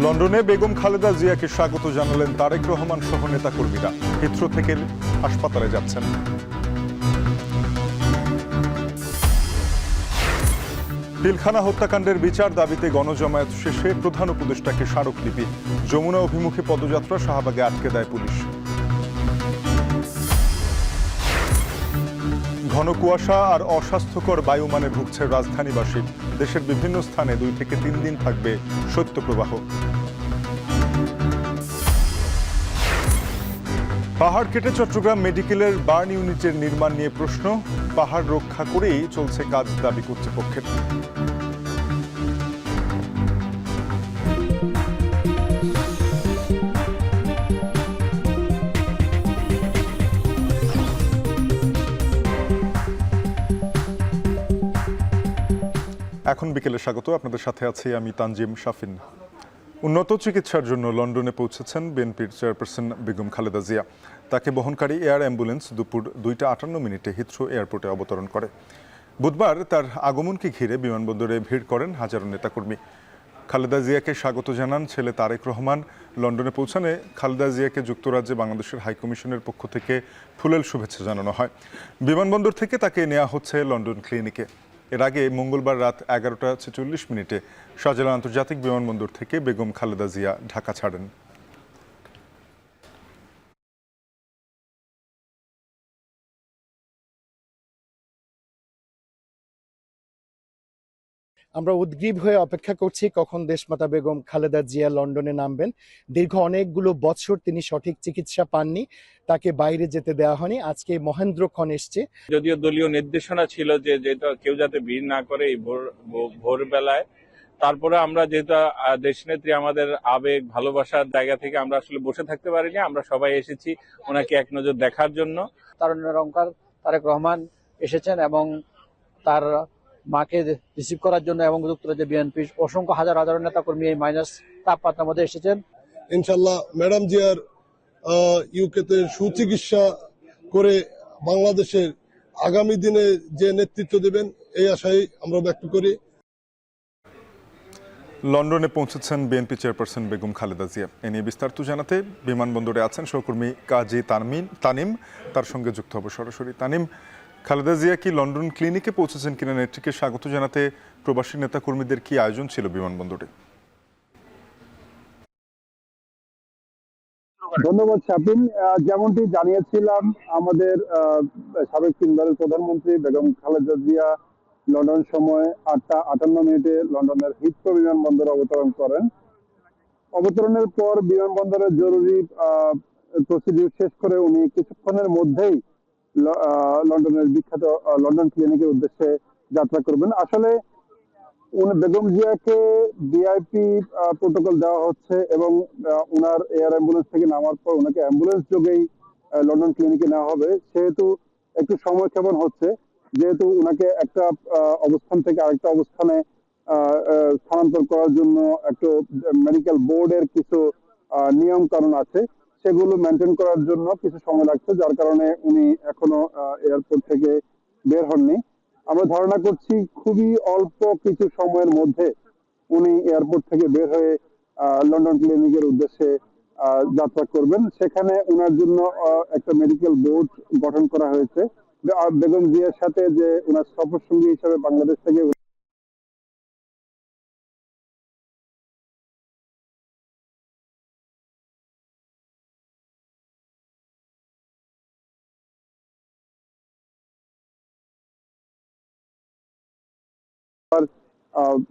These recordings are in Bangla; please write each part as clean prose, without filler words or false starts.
লন্ডনে বেগম খালেদা জিয়াকে স্বাগত জানালেন তারেক রহমান সহ নেতাকর্মীরা। হিথ্রো থেকে হাসপাতালে যাচ্ছেন। পিলখানা হত্যাকাণ্ডের বিচার দাবিতে গণজমায়েত শেষে প্রধান উপদেষ্টাকে স্মারকলিপি। যমুনা অভিমুখী পদযাত্রা শাহবাগে আটকে দেয় পুলিশ। ঘন কুয়াশা আর অস্বাস্থ্যকর বায়ুমানে ভুগছে রাজধানীবাসী। দেশের বিভিন্ন স্থানে 2 থেকে 3 দিন থাকবে শৈত্যপ্রবাহ। পাহাড় কেটে চট্টগ্রাম মেডিকেলের বার্ন ইউনিটের নির্মাণ নিয়ে প্রশ্ন। পাহাড় রক্ষা করেই চলছে কাজ, দাবি কর্তৃপক্ষের। এখন বিকেলে স্বাগত, আপনাদের সাথে আছি আমি তানজিম শাফিন। উন্নত চিকিৎসার জন্য লন্ডনে পৌঁছেছেন বিএনপির চেয়ারপারসন বেগম খালেদা জিয়া। তাকে বহনকারী এয়ার অ্যাম্বুলেন্স দুপুর 2:58 হিথ্রো এয়ারপোর্টে অবতরণ করে। বুধবার তার আগমনকে ঘিরে বিমানবন্দরে ভিড় করেন হাজারো নেতাকর্মী। খালেদা জিয়াকে স্বাগত জানান ছেলে তারেক রহমান। লন্ডনে পৌঁছানে খালেদা জিয়াকে যুক্তরাজ্যে বাংলাদেশের হাইকমিশনের পক্ষ থেকে ফুলেল শুভেচ্ছা জানানো হয়। বিমানবন্দর থেকে তাকে নেওয়া হচ্ছে লন্ডন ক্লিনিকে। এর আগে মঙ্গলবার রাত 11:46 শাহজালাল আন্তর্জাতিক বিমানবন্দর থেকে বেগম খালেদা জিয়া ঢাকা ছাড়েন। আমরা উদ্গ্রীব হয়ে অপেক্ষা করছি কখন দেশমাতা বেগম খালেদা জিয়া লন্ডনে নামবেন। দীর্ঘ অনেকগুলো বছর তিনি সঠিক চিকিৎসা পাননি, তাকে বাইরে যেতে দেওয়া হয়নি। আজকে মহেন্দ্রক্ষণ এসছে। যদিও দলীয় নির্দেশনা ছিল যে কেউ যাতে ভিড় না করে এই ভোরবেলায়, তারপরে আমরা যেহেতু দেশনেত্রী আমাদের আবেগ ভালোবাসার জায়গা থেকে আমরা আসলে বসে থাকতে পারিনি। আমরা সবাই এসেছি ওনাকে এক নজর দেখার জন্য। তারুণ্যের অহংকার তারেক রহমান এসেছেন এবং তার মাকে রিসিভ করার জন্য, এবং যুক্তরাজ্যে বিএনপির অসংখ্য হাজার হাজার নেতা কর্মী এই মাইনাস তাপমাত্রার মধ্যে এসেছেন। ইনশাল্লাহ ম্যাডাম জিয়ার ইউকেতে সুচিকিৎসা করে বাংলাদেশের আগামী দিনে যে নেতৃত্ব দেবেন এই আশাই আমরা ব্যক্ত করি। লন্ডনে পৌঁছেছেন বিএনপি চেয়ারপারসন বেগম খালেদা জিয়া। এ নিয়ে বিস্তারিত জানাতে বিমানবন্দরে আছেন সহকর্মী কাজী তানিম, তার সঙ্গে যুক্ত হব সরাসরি। তানিম, খালেদা জিয়া কি লন্ডন ক্লিনিকে পৌঁছেছেন কিনা? নেত্রীকে স্বাগত জানাতে প্রবাসী নেতাকর্মীদের কি আয়োজন ছিল বিমানবন্দরে? ধন্যবাদ শাফিন। যেমনটি জানিয়েছিলাম, আমাদের সাবেক 3 বারের প্রধানমন্ত্রী বেগম খালেদা জিয়া লন্ডন সময় 8:58 লন্ডনের হিথ্রো বিমানবন্দরে অবতরণ করেন। অবতরণের পর বিমানবন্দরের জরুরি প্রসিডিউর শেষ করে উনি কিছুক্ষণের মধ্যেই লন্ডনের বিখ্যাত লন্ডন ক্লিনিকের উদ্দেশ্যে যাত্রা করবেন। আসলে বেগম জিয়াকে ভিআইপি প্রোটোকল দেওয়া হচ্ছে এবং ওনার এয়ার অ্যাম্বুলেন্স থেকে নামার পর ওনাকে অ্যাম্বুলেন্স যোগেই লন্ডন ক্লিনিকে নেওয়া হবে। সেহেতু একটু সময় ক্ষেপণ হচ্ছে, যেহেতু ওনাকে একটা অবস্থান থেকে আরেকটা অবস্থানে স্থানান্তর করার জন্য একটু মেডিকেল বোর্ডের কিছু নিয়ম কানুন আছে, সেগুলো মেনটেন করার জন্য কিছু সময় লাগছে, যার কারণে উনি এখনো এয়ারপোর্ট থেকে বের হননি। আমরা ধারণা করছি খুবই অল্প কিছু সময়ের মধ্যে উনি এয়ারপোর্ট থেকে বের হয়ে লন্ডন ক্লিনিকের উদ্দেশ্যে যাত্রা করবেন। সেখানে ওনার জন্য একটা মেডিকেল বোর্ড গঠন করা হয়েছে। বেগম জিয়ার সাথে যে ওনার সফর সঙ্গী হিসাবে বাংলাদেশ থেকে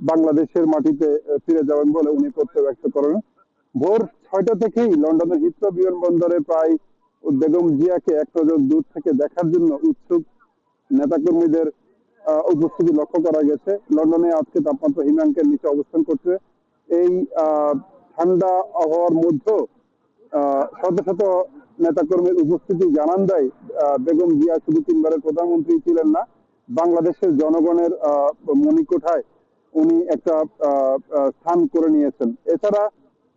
বাংলাদেশের মাটিতে ফিরে যাবেন বলে উনি প্রত্যয় ব্যক্ত করেন। ভোর 6টা থেকেই লন্ডনের হিথ্রো বিমানবন্দরে প্রায় বেগম জিয়াকে এক নজর দূর থেকে দেখার জন্য উৎসুক নেতাকর্মীদের উপস্থিতি লক্ষ্য করা গেছে। লন্ডনে আজকে তাপমাত্রা হিমাঙ্কের নিচে অবস্থান করছে। এই ঠান্ডা আবহাওয়ার মধ্যেও শত শত নেতাকর্মীর উপস্থিতি জানান দেয় বেগম জিয়া শুধু 3 বারের প্রধানমন্ত্রী ছিলেন না, বাংলাদেশের জনগণের মণিকোঠায় উনি একটা স্থান করে নিয়েছেন। এছাড়া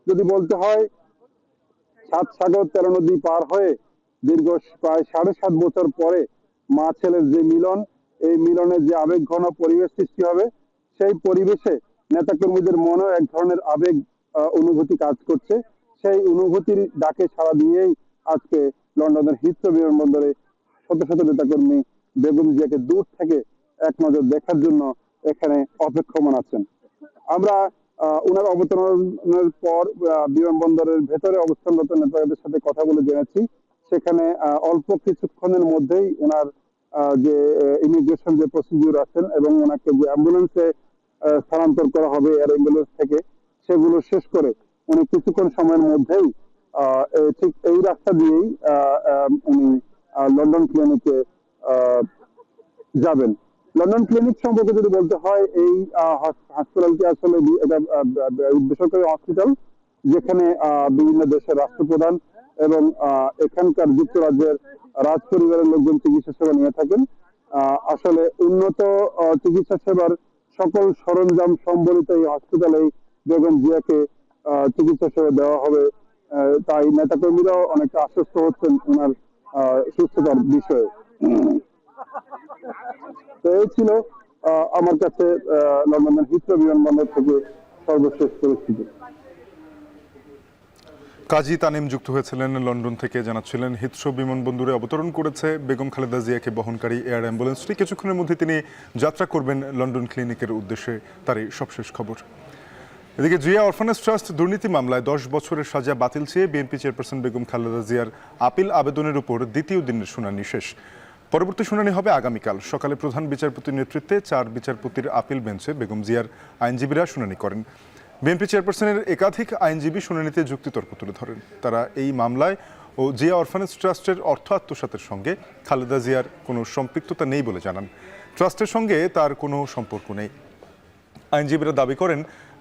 যদি বলতে হয়, 7 সাগর 13 নদী পার হয়ে দীর্ঘ প্রায় 7.5 বছর পরে মা ছেলের যে মিলন, এই মিলনের যে আবেগ ঘন পরিবেশ সৃষ্টি হবে, সেই পরিবেশে নেতাকর্মীদের মনেও এক ধরনের আবেগ অনুভূতি কাজ করছে। সেই অনুভূতির ডাকে সাড়া দিয়েই আজকে লন্ডনের হিথ্রো বিমানবন্দরে শত শত নেতাকর্মী বেগম জিয়াকে দূর থেকে এক নজর দেখার জন্য এখানে অপেক্ষমান আছেন। আমরা ওনার অবতরণের পর বিমানবন্দরের ভেতরে অবস্থানরত নেতাদের সাথে কথা বলে জেনেছি সেখানে অল্প কিছুক্ষণের মধ্যেই ওনার যে ইমিগ্রেশন যে প্রসিডিউর আছেন এবং ওনাকে যে অ্যাম্বুলেন্সে স্থানান্তর করা হবে এয়ার অ্যাম্বুলেন্স থেকে সেগুলো শেষ করে উনি কিছুক্ষণ সময়ের মধ্যেই ঠিক এই রাস্তা দিয়েই উনি লন্ডন ক্লিনিকে যাবেন। লন্ডন ক্লিনিক সম্পর্কে যদি বলতে হয়, এই হাসপাতালটি আসলে এটা বেসরকারি হসপিটাল যেখানে বিভিন্ন দেশের রাষ্ট্রপ্রধান এবং এখানকার যুক্তরাজ্যের রাজ পরিবারের লোকজন চিকিৎসা সেবা নিয়ে থাকেন। আসলে উন্নত চিকিৎসা সেবার সকল সরঞ্জাম সম্বলিত এই হসপিটালেই বেগম জিয়াকে চিকিৎসা সেবা দেওয়া হবে, তাই নেতাকর্মীরাও অনেকটা আশ্বস্ত হচ্ছেন ওনার সুস্থতার বিষয়ে। তো এই ছিল আমার কাছে লন্ডনের হিথ্রো বিমানবন্দর থেকে সর্বশেষ পরিস্থিতি। কাজী তানিম যুক্ত হয়েছিলেন লন্ডন থেকে, জানাচ্ছিলেন হিথ্রো বিমানবন্দরে অবতরণ করেছে বেগম খালেদা জিয়াকে বহনকারী এয়ার অ্যাম্বুলেন্সটি। কিছুক্ষণের মধ্যে তিনি যাত্রা করবেন লন্ডন ক্লিনিকের উদ্দেশ্যে, তারই সবশেষ খবর। এদিকে জিয়া অরফানেজ ট্রাস্ট দুর্নীতি মামলায় 10 বছরের সাজা বাতিল চেয়ে বিএনপি চেয়ারপারসন বেগম খালেদা জিয়ার আপিল আবেদনের উপর দ্বিতীয় দিনের শুনানি শেষ। পরবর্তী শুনানি হবে আগামীকাল সকালে। প্রধান বিচারপতির নেতৃত্বে 4 বিচারপতির আপিল বেঞ্চে বেগম জিয়ার আইনজীবীরা শুনানি করেন। বিএনপি চেয়ারপারসনের একাধিক আইনজীবী শুনানিতে যুক্তিতর্ক তুলে ধরেন। তারা এই মামলায় ও জিয়া অরফানেজ ট্রাস্টের অর্থ আত্মসাতের সঙ্গে খালেদা জিয়ার কোনো সম্পৃক্ততা নেই বলে জানান। ট্রাস্টের সঙ্গে তার কোনো সম্পর্ক নেই। আইনজীবীরা দাবি করেন,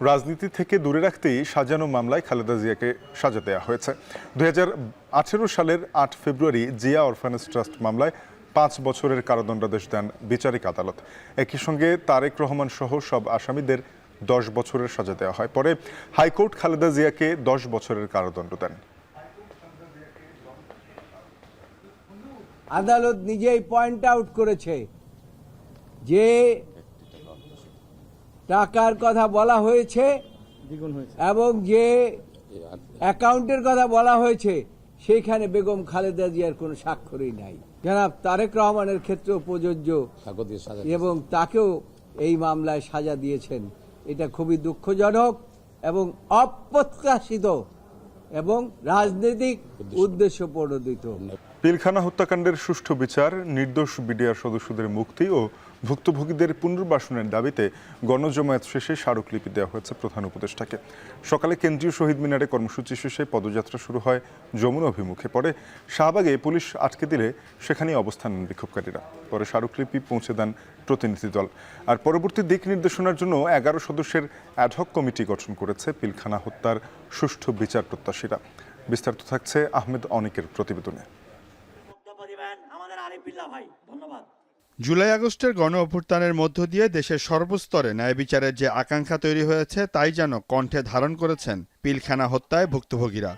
রাজনীতি থেকে দূরে রাখতেই সাজানো মামলায় খালেদা জিয়াকে সাজা দেওয়া হয়েছে। 2018 সালের 8 ফেব্রুয়ারি জিয়া অরফানেজ ট্রাস্ট মামলায় 5 বছরের কারাদণ্ডাদেশ দেন বিচারিক আদালত। একই সঙ্গে তারেক রহমান সহ সব আসামিদের 10 বছরের সাজা দেওয়া হয়। পরে হাইকোর্ট খালেদা জিয়াকে 10 বছরের কারাদণ্ড দেন। আদালত নিজেই পয়েন্ট আউট করেছে যে টাকার কথা বলা হয়েছে এবং যে অ্যাকাউন্টের কথা বলা হয়েছে সেইখানে বেগম খালেদা জিয়ার কোনো স্বাক্ষরই নাই। জনাব তারেক রহমানের ক্ষেত্রেও প্রযোজ্য এবং তাকেও এই মামলায় সাজা দিয়েছেন। এটা খুবই দুঃখজনক এবং অপ্রত্যাশিত এবং রাজনৈতিক উদ্দেশ্য প্রণোদিত। পিলখানা হত্যাকাণ্ডের সুষ্ঠু বিচার, নির্দোষ বিডিআর সদস্যদের মুক্তি ও ভুক্তভোগীদের পুনর্বাসনের দাবিতে গণজমায়েত শেষে স্মারকলিপি দেওয়া হয়েছে প্রধান উপদেষ্টাকে। সকালে কেন্দ্রীয় শহীদ মিনারে কর্মসূচি শেষে পদযাত্রা শুরু হয় যমুনা অভিমুখে। পরে শাহবাগে পুলিশ আটকে দিলে সেখানেই অবস্থান নেন বিক্ষোভকারীরা। পরে স্মারকলিপি পৌঁছে দেন প্রতিনিধি দল। আর পরবর্তী দিক নির্দেশনার জন্য 11 সদস্যের অ্যাডহক কমিটি গঠন করেছে পিলখানা হত্যার সুষ্ঠু বিচার প্রত্যাশীরা। বিস্তারিত থাকছে আহমেদ অনিকের প্রতিবেদনে। জুলাই আগস্টের গণ অভ্যুত্থানের মধ্য দিয়ে দেশের সর্বস্তরে ন্যায় বিচারের যে আকাঙ্ক্ষা তৈরি হয়েছে তাই যেন কণ্ঠে ধারণ করেছেন পিলখানা হত্যায় ভুক্তভোগীরা।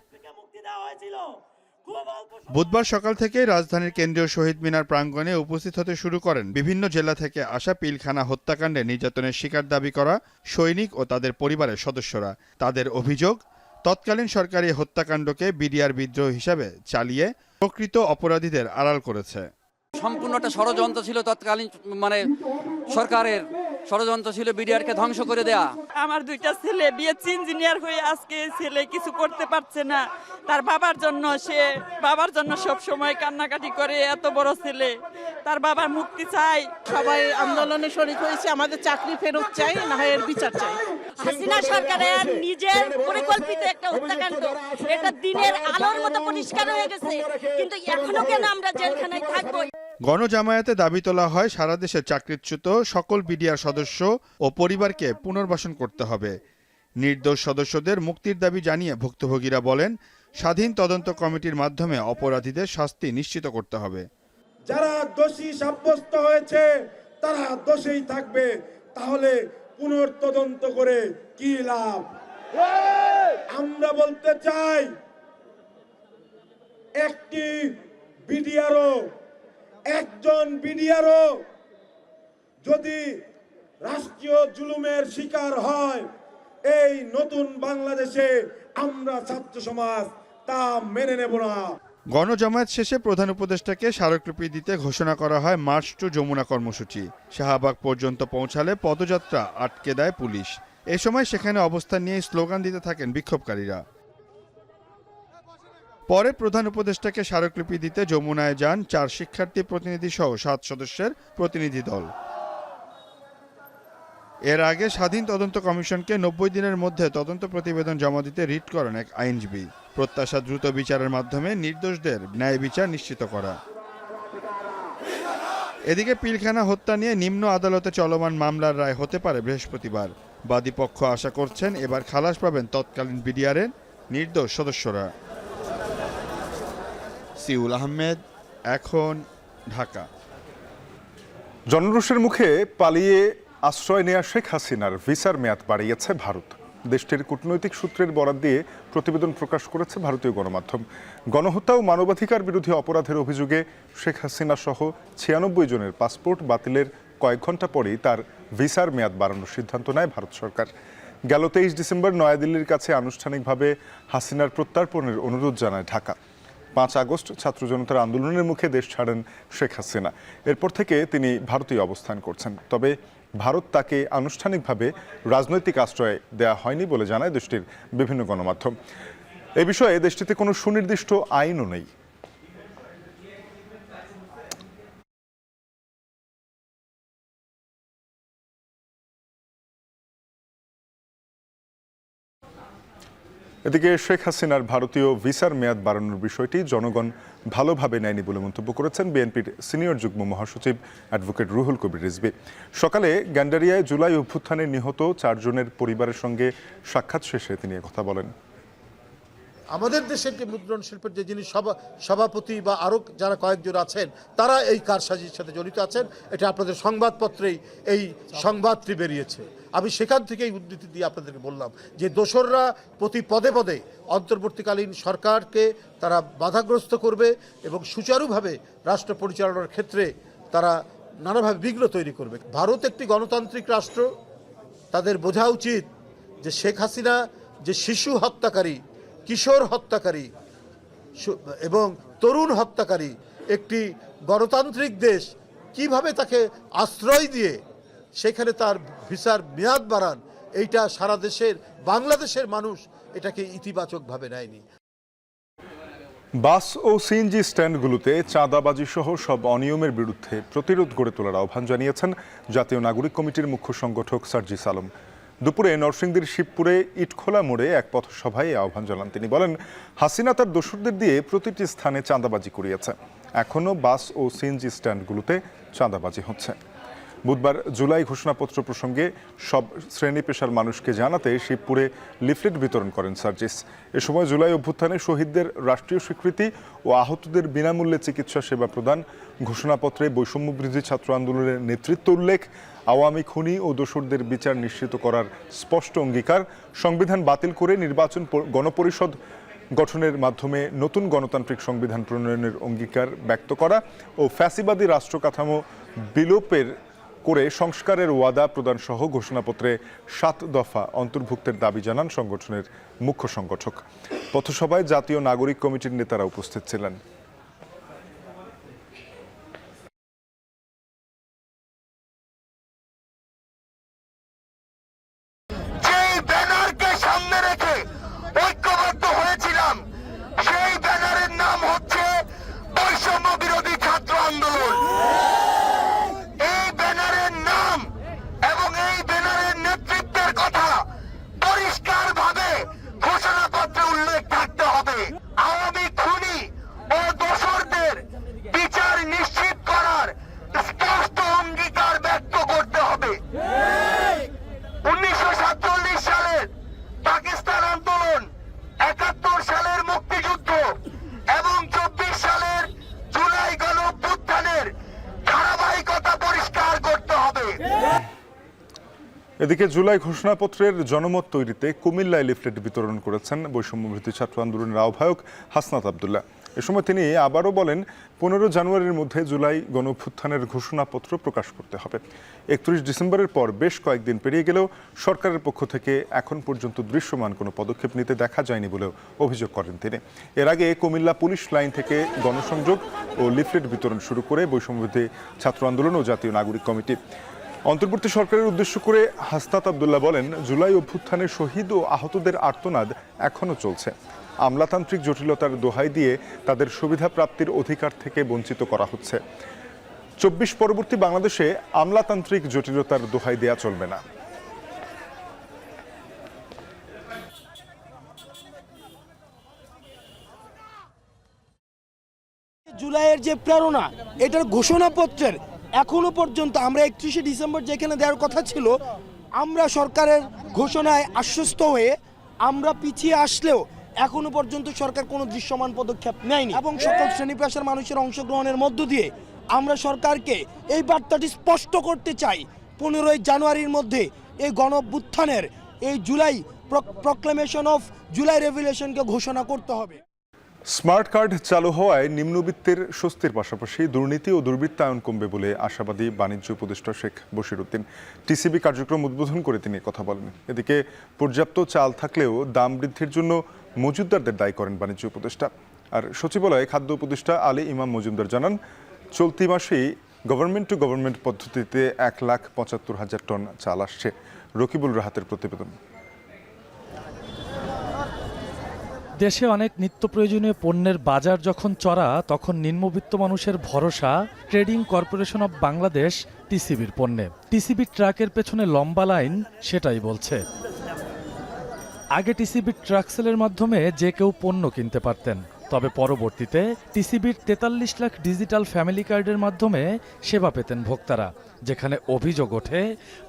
বুধবার সকাল থেকেই রাজধানীর কেন্দ্রীয় শহীদ মিনার প্রাঙ্গণে উপস্থিত হতে শুরু করেন বিভিন্ন জেলা থেকে আসা পিলখানা হত্যাকাণ্ডে নির্যাতনের শিকার দাবি করা সৈনিক ও তাদের পরিবারের সদস্যরা। তাদের অভিযোগ, তৎকালীন সরকার এই হত্যাকাণ্ডকে বিডিআর বিদ্রোহ হিসাবে চালিয়ে প্রকৃত অপরাধীদের আড়াল করেছে। সম্পূর্ণটা ষড়যন্ত্র ছিল, তৎকালীন সরকারের ষড়যন্ত্র ছিল বিডিআরকে ধ্বংস করে দেয়া। আমার 2টা ছেলে বিএসসি ইঞ্জিনিয়ার হয়ে আজকে ছেলে কিছু করতে পারছে না। তার বাবার জন্য সব সময় কান্নাকাটি করে। এত বড় ছেলে, তার বাবার মুক্তি চাই। সবাই আন্দোলনে শরীক হয়েছে, আমাদের চাকরি ফেরত চাই, না হয় এর বিচার চাই। হাসিনা সরকারের নিজের পরিকল্পিত একটা হত্যাকাণ্ড, এটা দিনের আলোর মতো পরিষ্কার হয়ে গেছে, কিন্তু এখনো কেন আমরা জেলখানায় থাকবো? গণজামায়াতে দাবি তোলা হয় সারা দেশে চাকরিচ্যুত সকল বিডিআর সদস্য ও পরিবারকে পুনর্বাসন করতে হবে। নির্দোষ সদস্যদের মুক্তির দাবি জানিয়ে ভুক্তভোগীরা বলেন, স্বাধীন তদন্ত কমিটির মাধ্যমে অপরাধীদের শাস্তি নিশ্চিত করতে হবে। যারা দোষী সাব্যস্ত হয়েছে তারা দোষেই থাকবে, তাহলে পুনর্তদন্ত করে কি লাভ? আমরা বলতে চাই, একজন বিডিআরও যদি রাষ্ট্রীয় জুলুমের শিকার হয় এই নতুন বাংলাদেশে আমরা ছাত্র সমাজ তা মেনে নেব না। গণজামায়াত শেষে প্রধান উপদেষ্টাকে স্মারকলিপি দিতে ঘোষণা করা হয় মার্চ টু যমুনা কর্মসূচি। শাহবাগ পর্যন্ত পৌঁছালে পদযাত্রা আটকে দেয় পুলিশ। এ সময় সেখানে অবস্থান নিয়ে স্লোগান দিতে থাকেন বিক্ষোভকারীরা। পরে প্রধান উপদেষ্টাকে স্মারকলিপি দিতে যমুনায় যান 4 শিক্ষার্থী প্রতিনিধি সহ 7 সদস্যের প্রতিনিধি দল। এর আগে স্বাধীন তদন্ত কমিশনকে 90 দিনের মধ্যে তদন্ত প্রতিবেদন জমা দিতে রিট করেন এক আইনজীবী। প্রত্যাশা দ্রুত বিচারের মাধ্যমে নির্দোষদের ন্যায় বিচার নিশ্চিত করা। এদিকে পিলখানা হত্যা নিয়ে নিম্ন আদালতে চলমান মামলার রায় হতে পারে বৃহস্পতিবার। বাদীপক্ষ আশা করছেন এবার খালাস পাবেন তৎকালীন বিডিআরের নির্দোষ সদস্যরা। সিউল আহমেদ, এখন, ঢাকা। জনরোষের মুখে পালিয়ে আশ্রয় নেয়া শেখ হাসিনার ভিসার মেয়াদ বাড়িয়েছে ভারত। দেশটির কূটনৈতিক সূত্রের বরাত দিয়ে প্রতিবেদন প্রকাশ করেছে ভারতীয় গণমাধ্যম। গণহত্যা ও মানবাধিকার বিরোধী অপরাধের অভিযোগে শেখ হাসিনা সহ 96 জনের পাসপোর্ট বাতিলের কয়েক ঘন্টা পরেই তার ভিসার মেয়াদ বাড়ানোর সিদ্ধান্ত নেয় ভারত সরকার। গেল 23 ডিসেম্বর নয়াদিল্লির কাছে আনুষ্ঠানিকভাবে হাসিনার প্রত্যর্পণের অনুরোধ জানায় ঢাকা। 5 আগস্ট ছাত্র জনতার আন্দোলনের মুখে দেশ ছাড়েন শেখ হাসিনা। এরপর থেকে তিনি ভারতেই অবস্থান করছেন। তবে ভারত তাকে আনুষ্ঠানিকভাবে রাজনৈতিক আশ্রয় দেয়া হয়নি বলে জানায় দেশটির বিভিন্ন গণমাধ্যম। এ বিষয়ে দেশটিতে কোনো সুনির্দিষ্ট আইনও নেই। এদিকে শেখ হাসিনার ভারতীয় ভিসার মেয়াদ বাড়ানোর বিষয়টি জনগণ ভালোভাবে নেয়নি বলে মন্তব্য করেছেন বিএনপির সিনিয়র যুগ্ম মহাসচিব অ্যাডভোকেট রুহুল কবির রিজভী। সকালে গ্যান্ডারিয়ায় জুলাই অভ্যুত্থানে নিহত 4 জনের পরিবারের সঙ্গে সাক্ষাৎ শেষে তিনি কথা বলেন। আমাদের দেশের যে মুদ্রণ শিল্পের যে যিনি সভাপতি বা আরও যারা কয়েকজন আছেন তারা এই কারসাজির সাথে জড়িত আছেন, এটা আপনাদের সংবাদপত্রেই এই সংবাদটি বেরিয়েছে। আমি সেখান থেকেই উদ্ধৃতি দিয়ে আপনাদেরকে বললাম যে দোসররা প্রতি পদে পদে অন্তর্বর্তীকালীন সরকারকে তারা বাধাগ্রস্ত করবে এবং সুচারুভাবে রাষ্ট্র পরিচালনার ক্ষেত্রে তারা নানাভাবে বিঘ্ন তৈরি করবে। ভারত একটি গণতান্ত্রিক রাষ্ট্র, তাদের বোঝা উচিত যে শেখ হাসিনা যে শিশু হত্যাকারী, কিশোর হত্যাকারী এবং তরুণ হত্যাকারী, একটি গণতান্ত্রিক দেশ কিভাবে তাকে আশ্রয় দিয়ে সেখানে তার ভিসার মেয়াদ বাড়ান, এইটা সারা দেশের বাংলাদেশের মানুষ এটাকে ইতিবাচকভাবে নেয়নি। বাস ও সিএনজি স্ট্যান্ডগুলোতে চাঁদাবাজি সহ সব অনিয়মের বিরুদ্ধে প্রতিরোধ গড়ে তোলার আহ্বান জানিয়েছেন জাতীয় নাগরিক কমিটির মুখ্য সংগঠক সার্জিস আলম। দুপুরে নরসিংদীর শিবপুরে ইটখোলা মোড়ে এক পথসভায় আহ্বান জানান তিনি। বলেন, হাসিনা তার দোসরদের দিয়ে প্রতিটি স্থানে চাঁদাবাজি করিয়েছে। এখনও বাস ও সিএনজি স্ট্যান্ডগুলোতে চাঁদাবাজি হচ্ছে। বুধবার জুলাই ঘোষণাপত্র প্রসঙ্গে সব শ্রেণী পেশার মানুষকে জানাতে শিবপুরে লিফলেট বিতরণ করেন সার্জিস। এ সময় জুলাই অভ্যুত্থানে শহীদদের রাষ্ট্রীয় স্বীকৃতি ও আহতদের বিনামূল্যে চিকিৎসা সেবা প্রদান, ঘোষণাপত্রে বৈষম্যবিরোধী ছাত্র আন্দোলনের নেতৃত্ব উল্লেখ, আওয়ামী খুনি ও দোসরদের বিচার নিশ্চিত করার স্পষ্ট অঙ্গীকার, সংবিধান বাতিল করে নির্বাচন গণপরিষদ গঠনের মাধ্যমে নতুন গণতান্ত্রিক সংবিধান প্রণয়নের অঙ্গীকার ব্যক্ত করা ও ফ্যাসিবাদী রাষ্ট্র কাঠামো বিলোপের করে সংস্কারের ওয়াদা প্রদান সহ ঘোষণাপত্রে 7 দফা অন্তর্ভুক্তের দাবি জানান সংগঠনের মুখ্য সংগঠক। পথসভায় জাতীয় নাগরিক কমিটির নেতারা উপস্থিত ছিলেন। সামনে রেখে ঐক্যবদ্ধ হয়েছিলাম, সেই ব্যানারের নাম হচ্ছে বৈষম্য বিরোধী ছাত্র আন্দোলন। এই ব্যানারের নাম এবং এই ব্যানারের নেতৃত্বের কথা পরিষ্কারভাবে ঘোষণাপত্রে উল্লেখ থাকতে হবে। আওয়ামী খুনি ও দোসরদের বিচার নিশ্চিত করার স্পষ্ট অঙ্গীকার ব্যক্ত করতে হবে। 1947 সালের পাকিস্তান আন্দোলন, 71 সালের মুক্তিযুদ্ধ এবং 24 সালের জুলাই গণঅভ্যুত্থানের ধারাবাহিকতা পরিষ্কার করতে হবে। এদিকে জুলাই ঘোষণাপত্রের জনমত তৈরিতে কুমিল্লায় লিফলেট বিতরণ করেছেন বৈষম্যবিরোধী ছাত্র আন্দোলনের আহ্বায়ক হাসনাত আব্দুল্লাহ। এ সময় তিনি আবারও বলেন 15 জানুয়ারির মধ্যে জুলাই গণঅভ্যুত্থানের ঘোষণাপত্র প্রকাশ করতে হবে। 31 ডিসেম্বরের পর বেশ কয়েকদিন পেরিয়ে গেলেও সরকারের পক্ষ থেকে এখন পর্যন্ত দৃশ্যমান কোনো পদক্ষেপ নিতে দেখা যায়নি বলেও অভিযোগ করেন তিনি। এর আগে কুমিল্লা পুলিশ লাইন থেকে গণসংযোগ ও লিফলেট বিতরণ শুরু করে বৈষম্যবিরোধী ছাত্র আন্দোলন ও জাতীয় নাগরিক কমিটি। অন্তর্বর্তী সরকারের উদ্দেশ্য করে হাসনাত আব্দুল্লাহ বলেন, জুলাই অভ্যুত্থানে শহীদ ও আহতদের আর্তনাদ এখনও চলছে। আমলাতান্ত্রিক জটিলতার দোহাই দিয়ে তাদের সুবিধা প্রাপ্তির অধিকার থেকে বঞ্চিত করা হচ্ছে। 24 পরবর্তী বাংলাদেশে আমলাতান্ত্রিক জটিলতার দোহাই দেয়া চলবে না। জুলাইয়ের যে প্রেরণা, এটার ঘোষণাপত্রের এখনো পর্যন্ত আমরা 31 ডিসেম্বর যেখানে দেওয়ার কথা ছিল, আমরা সরকারের ঘোষণায় আশ্বস্ত হয়ে আমরা পিছিয়ে আসলেও এখনো পর্যন্ত সরকার কোনো দৃশ্যমান পদক্ষেপ নেয়নি এবং সকল শ্রেণী পেশার মানুষের অংশগ্রহণের মধ্য দিয়ে আমরা সরকারকে এই বার্তাটি স্পষ্ট করতে চাই, 15 জানুয়ারির মধ্যে এই গণঅভ্যুত্থানের এই জুলাই প্রক্লেমেশন অফ জুলাই রেভলিউশনকে ঘোষণা করতে হবে। স্মার্ট কার্ড চালু হওয়ায় নিম্নবিত্তের স্বস্তির পাশাপাশি দুর্নীতি ও দুর্বৃত্তায়ন কমবে বলে আশাবাদী বাণিজ্য উপদেষ্টা শেখ বশিরউদ্দিন। টিসিবি কার্যক্রম উদ্বোধন করে তিনি কথা বলেন। এদিকে পর্যাপ্ত চাল থাকলেও দাম বৃদ্ধির জন্য মজুতদারদের দায়ী করেন বাণিজ্য উপদেষ্টা। আর সচিবালয়ে খাদ্য উপদেষ্টা আলী ইমাম মজুমদার জানান, চলতি মাসেই গভর্নমেন্ট টু গভর্নমেন্ট পদ্ধতিতে 1,75,000 টন চাল আসছে। রকিবুল রাহাতের প্রতিবেদন। দেশে অনেক নিত্য প্রয়োজনীয় পণ্যের বাজার যখন চড়া, তখন নিম্নবিত্ত মানুষের ভরসা ট্রেডিং কর্পোরেশন অব বাংলাদেশ টিসিবির পণ্যে। টিসিবি ট্রাকের পেছনে লম্বা লাইন সেটাই বলছে। আগে টিসিবির ট্রাক সেলের মাধ্যমে যে কেউ পণ্য কিনতে পারতেন, তবে পরবর্তীতে টিসিবির 43 লাখ ডিজিটাল ফ্যামিলি কার্ডের মাধ্যমে সেবা পেতেন ভোক্তারা, যেখানে অভিযোগ ওঠে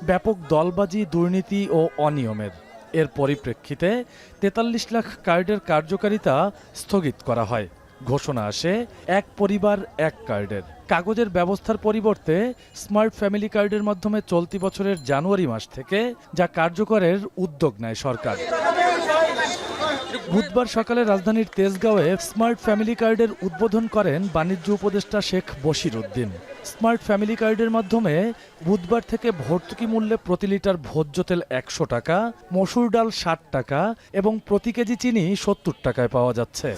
ব্যাপক দলবাজি, দুর্নীতি ও অনিয়মের। এর পরিপ্রেক্ষিতে 43 লাখ কার্ডের কার্যকারিতা স্থগিত করা হয়। ঘোষণা আসে এক পরিবার এক কার্ডের। কাগজের ব্যবস্থার পরিবর্তে স্মার্ট ফ্যামিলি কার্ডের মাধ্যমে চলতি বছরের জানুয়ারি মাস থেকে যা কার্যকরের উদ্যোগ নেয় সরকার। বুধবার সকালে রাজধানীর তেজগাঁওয়ে স্মার্ট ফ্যামিলি কার্ডের উদ্বোধন করেন বাণিজ্য উপদেষ্টা শেখ বশিরউদ্দিন। স্মার্ট ফ্যামিলি কার্ডের মাধ্যমে বুধবার থেকে ভর্তুকি মূল্যে প্রতি লিটার ভোজ্য তেল 100 টাকা, মসুর ডাল 60 টাকা এবং প্রতি কেজি চিনি 70 টাকায় পাওয়া যাচ্ছে।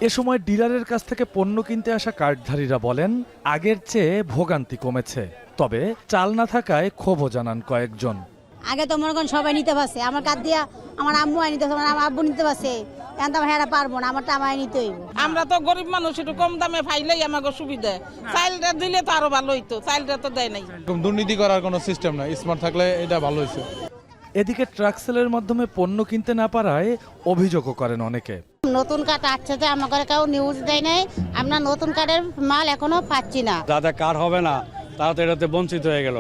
এ সময় ডিলারের কাছ থেকে পণ্য কিনতে আসা কার্ডধারীরা বলেন, আগের চেয়ে ভোগান্তি কমেছে, তবে চাল না থাকায় ক্ষোভও জানান কয়েকজন। আগে তো মনে করেন সবাই নিতে পারছে, আমার কার্ড দিয়া আমার আম্মু নিতে পারছে, আমার আব্বু নিতে পারছে, এখন তো হেরা পারবো না, আমারটা আমায় নিতে হইব। আমরা তো গরিব মানুষ, একটু কম দামে পাইলেই আমাকে সুবিধা। চাইলটা দিলে তো আরো ভালো হইতো, চাইলটা তো দেয় নাই। দুর্নীতি করার কোনো সিস্টেম নাই, স্মার্ট থাকলে এটা ভালো হয়েছে। এদিকে ট্রাক সেলের মাধ্যমে পণ্য কিনতে না পারায় অভিযোগও করেন অনেকে। নতুন কার্ড আসছে যে আমাকে কেউ নিউজ দেয় নাই, আমরা নতুন কার্ডের মাল এখনো পাচ্ছি না। যাদের কার্ড হবে না তারা তো এটাতে বঞ্চিত হয়ে গেল।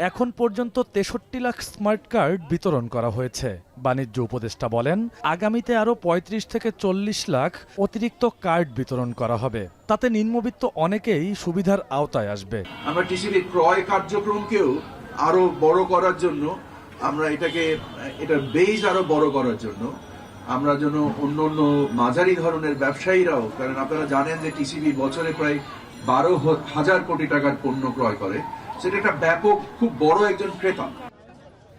এখন পর্যন্ত 63 লাখ স্মার্ট কার্ড বিতরণ করা হয়েছে। বাণিজ্য উপদেষ্টা বলেন, আগামীতে আরও 35 থেকে 40 লাখ অতিরিক্ত কার্ড বিতরণ করা হবে। তাতে নিম্নবিত্ত অনেকেই সুবিধার আওতায় আসবে। আমরা টিসিবি ক্রয় কার্যক্রমকেও আরো বড় করার জন্য, আমরা এটার বেজ আরো বড় করার জন্য আমরা যেন অন্য মাঝারি ধরনের ব্যবসায়ীরাও, কারণ আপনারা জানেন যে টিসিবি বছরে প্রায় 12,000 কোটি টাকার পণ্য ক্রয় করে, সেটা একটা ব্যাপক খুব বড় একজন ক্রেতা।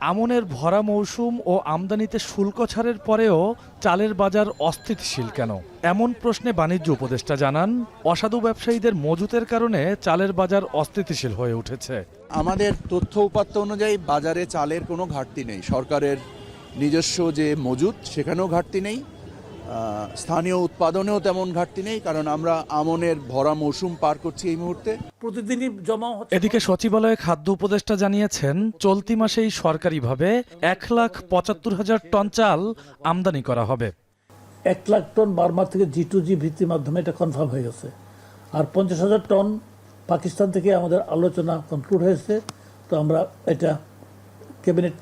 আমনের ভরা মৌসুম ও আমদানিতে শুল্ক ছাড়ের পরেও চালের বাজার অস্থিতিশীল কেন? এমন প্রশ্নে বাণিজ্য উপদেষ্টা জানান, অসাধু ব্যবসায়ীদের মজুতের কারণে চালের বাজার অস্থিতিশীল হয়ে উঠেছে। আমাদের তথ্য উপাত্ত অনুযায়ী বাজারে চালের কোনো ঘাটতি নেই। সরকারের নিজস্ব যে মজুত সেখানেও ঘাটতি নেই, স্থানীয় উৎপাদনেও তেমন ঘাটতি নেই, কারণ আমরা আমনের ভরা মৌসুম পার করছি এই মুহূর্তে। প্রতিদিনই জমা হচ্ছে। এদিকে সচিবালয়ে খাদ্য উপদেষ্টা জানিয়েছেন, চলতি মাসেই সরকারিভাবে 1,75,000 টন চাল আমদানি করা হবে। 1 লাখ টন বার্মা থেকে G2G ভিত্তির মাধ্যমে এটা কনফার্ম হয়ে গেছে, আর 50,000 টন পাকিস্তান থেকে আমাদের আলোচনা কনক্লুড হয়েছে। তো আমরা এটা ক্যাবিনেট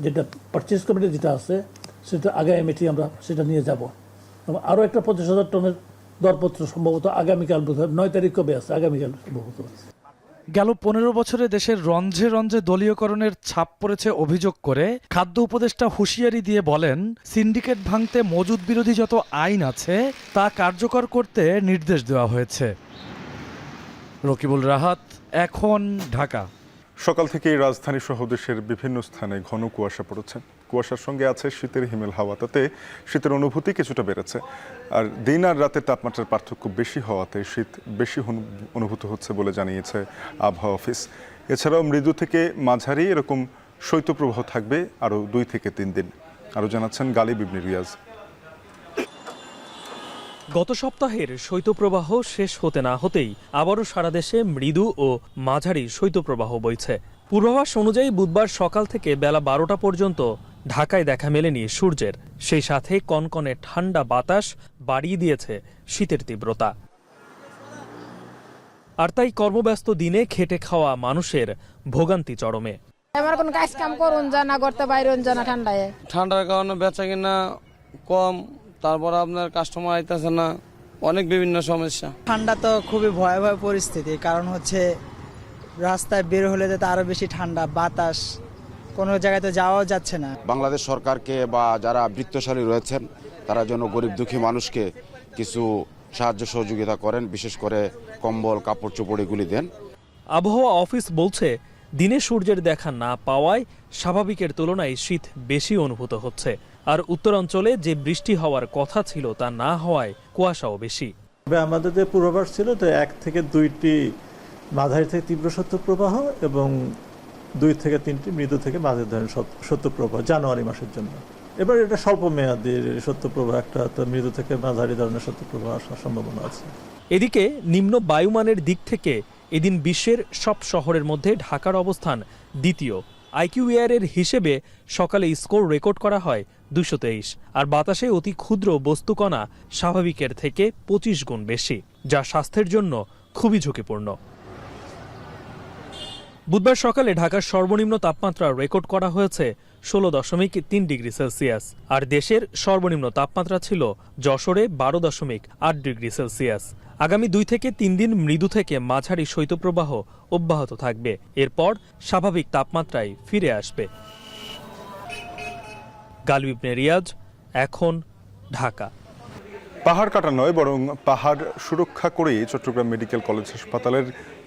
যেটা পারচেজ কমিটি যেটা আছে সেটা আগামী মিটিং আমরা সেটা নিয়ে যাব। আরও একটা 50,000 টনের দরপত্র সম্ভবত আগামীকাল, 9 তারিখ কবে আছে, আগামীকাল সম্ভবত। গেল 15 বছরে দেশের রঞ্জে রঞ্জে দলীয়করণের ছাপ পড়েছে অভিযোগ করে খাদ্য উপদেষ্টা হুঁশিয়ারি দিয়ে বলেন, সিন্ডিকেট ভাঙতে মজুদ বিরোধী যত আইন আছে তা কার্যকর করতে নির্দেশ দেওয়া হয়েছে। রকিবুল রাহাত, এখন, ঢাকা। সকাল থেকেই রাজধানী সহ দেশের বিভিন্ন স্থানে ঘন কুয়াশা পড়েছে। কুয়াশার সঙ্গে আছে শীতের হিমেল হাওয়া, তাতে শীতের অনুভূতি কিছুটা বেড়েছে। আর দিন আর রাতের তাপমাত্রার পার্থক্য বেশি হওয়াতে শীত বেশি অনুভূত হচ্ছে বলে জানিয়েছে আবহাওয়া অফিস। এছাড়াও মৃদু থেকে মাঝারি এরকম শৈত্যপ্রবাহ থাকবে আরও 2 থেকে 3 দিন। আরও জানাচ্ছেন গালিব ইবনে রিয়াজ। গত সপ্তাহের শৈত্যপ্রবাহ শেষ হতে না হতেই আবারও সারা দেশে মৃদু ও মাঝারি শৈত্যপ্রবাহ বইছে। পূর্বাভাস অনুযায়ী বুধবার সকাল থেকে বেলা 12টা পর্যন্ত ঢাকায় দেখা মেলেনি সূর্যের। সেই সাথে কনকনে ঠান্ডা বাতাস বাড়িয়ে দিয়েছে শীতের তীব্রতা। আর তাই কর্মব্যস্ত দিনে খেটে খাওয়া মানুষের ভোগান্তি চরমে। আমার কোনো কাজ কাম করুন জানা, করতে বাইরে জানা, ঠান্ডার কারণে বেচা কিনা কম, তারপর আপনার কাস্টমার আইতেছে না, অনেক বিভিন্ন সমস্যা। ঠান্ডা তো খুবই ভয়াবহ পরিস্থিতি, কারণ হচ্ছে রাস্তায় বের হলে তো আরো বেশি ঠান্ডা বাতাস, কোনো জায়গায় তো যাওয়াও যাচ্ছে না। বাংলাদেশ সরকারকে বা যারা বৃত্তশালী রয়েছেন তারা যেন গরিব দুঃখী মানুষকে কিছু সাহায্য সহযোগিতা করেন, বিশেষ করে কম্বল, কাপড় চোপড় এগুলি দেন। আবহাওয়া অফিস বলছে, দিনে সূর্যের দেখা না পাওয়ায় স্বাভাবিকের তুলনায় শীত বেশি অনুভূত হচ্ছে। আর উত্তরাঞ্চলে যে বৃষ্টি হওয়ার কথা ছিল তা না হওয়ায় কুয়াশাও বেশি। আমাদের যে পূর্বাভাস ছিল যে 1 থেকে 2টি মাঝারি থেকে তীব্র শৈত্যপ্রবাহ এবং 2 থেকে 3টি মৃদু থেকে মাঝারি ধরনের শৈত্যপ্রবাহ জানুয়ারি মাসের জন্য। এবার এটা স্বল্প মেয়াদী শৈত্যপ্রবাহ, একটা তো মৃদু থেকে মাঝারি ধরনের শৈত্যপ্রবাহ আসার সম্ভাবনা আছে। এদিকে নিম্ন বায়ুমানের দিক থেকে এদিন বিশ্বের সব শহরের মধ্যে ঢাকার অবস্থান দ্বিতীয়। আইকিউএয়ারের হিসেবে সকালে স্কোর রেকর্ড করা হয় 223, আর বাতাসে অতি ক্ষুদ্র বস্তুকণা স্বাভাবিকের থেকে 25 গুণ বেশি, যা স্বাস্থ্যের জন্য খুবই ঝুঁকিপূর্ণ। বুধবার সকালে ঢাকার সর্বনিম্ন তাপমাত্রা রেকর্ড করা হয়েছে 16.3 ডিগ্রি সেলসিয়াস, আর দেশের সর্বনিম্ন তাপমাত্রা ছিল যশোরে 12.8 ডিগ্রি সেলসিয়াস। আগামী 2 থেকে 3 দিন মৃদু থেকে মাঝারি শৈত্যপ্রবাহ অব্যাহত থাকবে। এরপর স্বাভাবিক তাপমাত্রায় ফিরে আসবে। গালিব ইবনে রিয়াজ, এখন, ঢাকা। পাহাড় কাটা নয়, বরং পাহাড় সুরক্ষা করেই চট্টগ্রাম মেডিকেল কলেজ হাসপাতালের